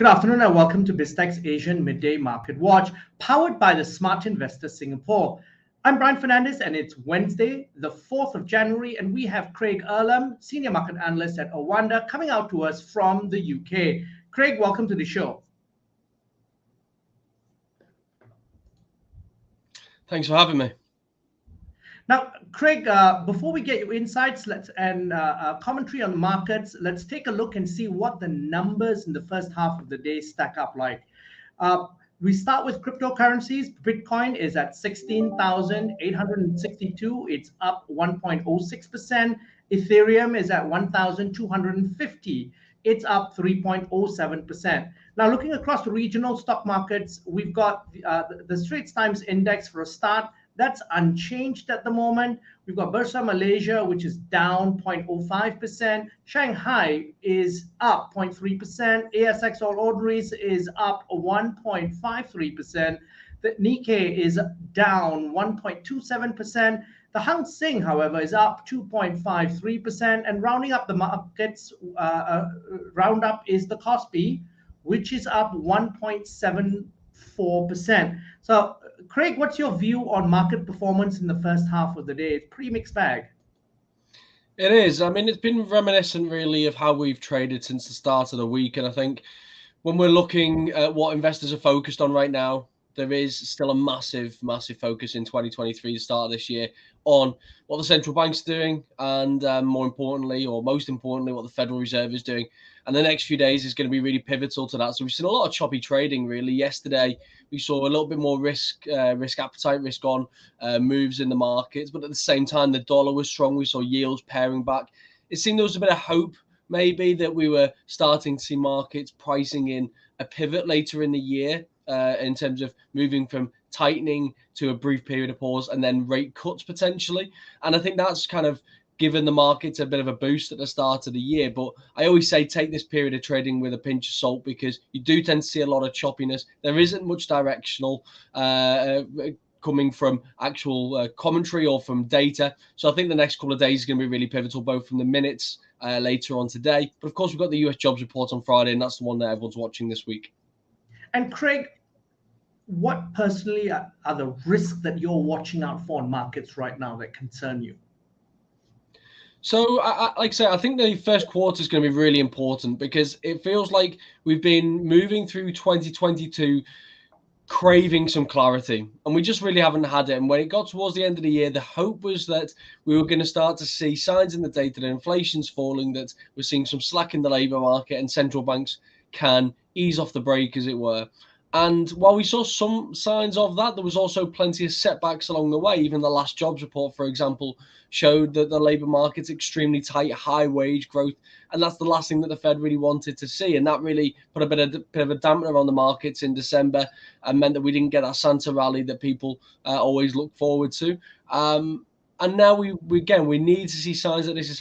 Good afternoon and welcome to BizTech's Asian Midday Market Watch, powered by the Smart Investor Singapore. I'm Brian Fernandez and it's Wednesday, the 4th of January, and we have Craig Erlam, Senior Market Analyst at Oanda, coming out to us from the UK. Craig, welcome to the show. Thanks for having me. Now, Craig, before we get your insights and commentary on markets, let's take a look and see what the numbers in the first half of the day stack up like. We start with cryptocurrencies. Bitcoin is at 16,862. It's up 1.06%. Ethereum is at 1,250. It's up 3.07%. Now, looking across the regional stock markets, we've got the Straits Times Index for a start. That's unchanged at the moment. We've got Bursa Malaysia, which is down 0.05%. Shanghai is up 0.3%. ASX All Ordinaries is up 1.53%. The Nikkei is down 1.27%. The Hang Seng, however, is up 2.53%. And rounding up the markets, roundup is the Kospi, which is up 1.74%. So, Craig, what's your view on market performance in the first half of the day? It's pretty mixed bag. It is. I mean, it's been reminiscent really of how we've traded since the start of the week. And I think when we're looking at what investors are focused on right now, there is still a massive focus in 2023, the start of this year, on what the central bank's doing and more importantly, or most importantly, what the Federal Reserve is doing. And the next few days is going to be really pivotal to that. So we've seen a lot of choppy trading, really. Yesterday, we saw a little bit more risk appetite, risk on moves in the markets. But at the same time, the dollar was strong. We saw yields paring back. It seemed there was a bit of hope, maybe, that we were starting to see markets pricing in a pivot later in the year. In terms of moving from tightening to a brief period of pause and then rate cuts potentially. And I think that's kind of given the markets a bit of a boost at the start of the year. But I always say take this period of trading with a pinch of salt because you do tend to see a lot of choppiness. There isn't much directional coming from actual commentary or from data. So I think the next couple of days is going to be really pivotal, both from the minutes later on today. But of course, we've got the US jobs report on Friday, and that's the one that everyone's watching this week. And Craig, what personally are the risks that you're watching out for in markets right now that concern you? So, like I say, I think the first quarter is going to be really important because it feels like we've been moving through 2022 craving some clarity, and we just really haven't had it. And when it got towards the end of the year, the hope was that we were going to start to see signs in the data that inflation's falling, that we're seeing some slack in the labour market, and central banks can ease off the brake, as it were. And while we saw some signs of that, there was also plenty of setbacks along the way. Even the last jobs report, for example, showed that the labour market's extremely tight, high wage growth. And that's the last thing that the Fed really wanted to see. And that really put a bit of a dampener on the markets in December and meant that we didn't get that Santa rally that people always look forward to. And now we need to see signs that this is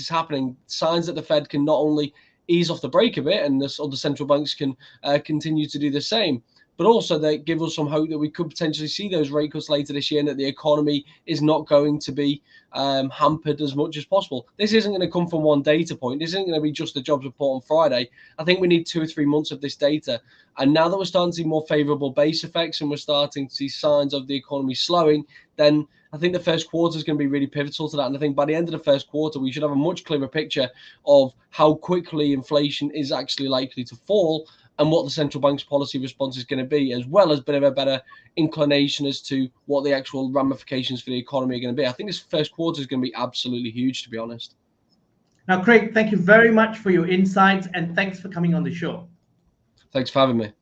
happening, signs that the Fed can not only ease off the brake a bit, and other central banks can continue to do the same. But also they give us some hope that we could potentially see those rate cuts later this year and that the economy is not going to be hampered as much as possible. This isn't going to come from one data point. This isn't going to be just the jobs report on Friday. I think we need 2 or 3 months of this data. And now that we're starting to see more favourable base effects and we're starting to see signs of the economy slowing, then I think the first quarter is going to be really pivotal to that. And I think by the end of the first quarter, we should have a much clearer picture of how quickly inflation is actually likely to fall and what the central bank's policy response is going to be, as well as a bit of a better inclination as to what the actual ramifications for the economy are going to be. I think this first quarter is going to be absolutely huge, to be honest. Now, Craig, thank you very much for your insights and thanks for coming on the show. Thanks for having me.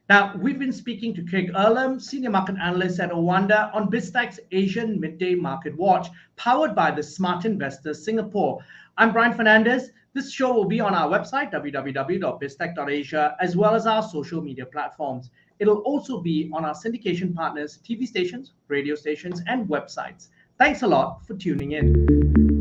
Now, we've been speaking to Craig Erlam, Senior Market Analyst at Oanda, on BizTech's Asian Midday Market Watch, powered by the Smart Investor Singapore. I'm Brian Fernandez. This show will be on our website, www.biztech.asia, as well as our social media platforms. It'll also be on our syndication partners, TV stations, radio stations, and websites. Thanks a lot for tuning in.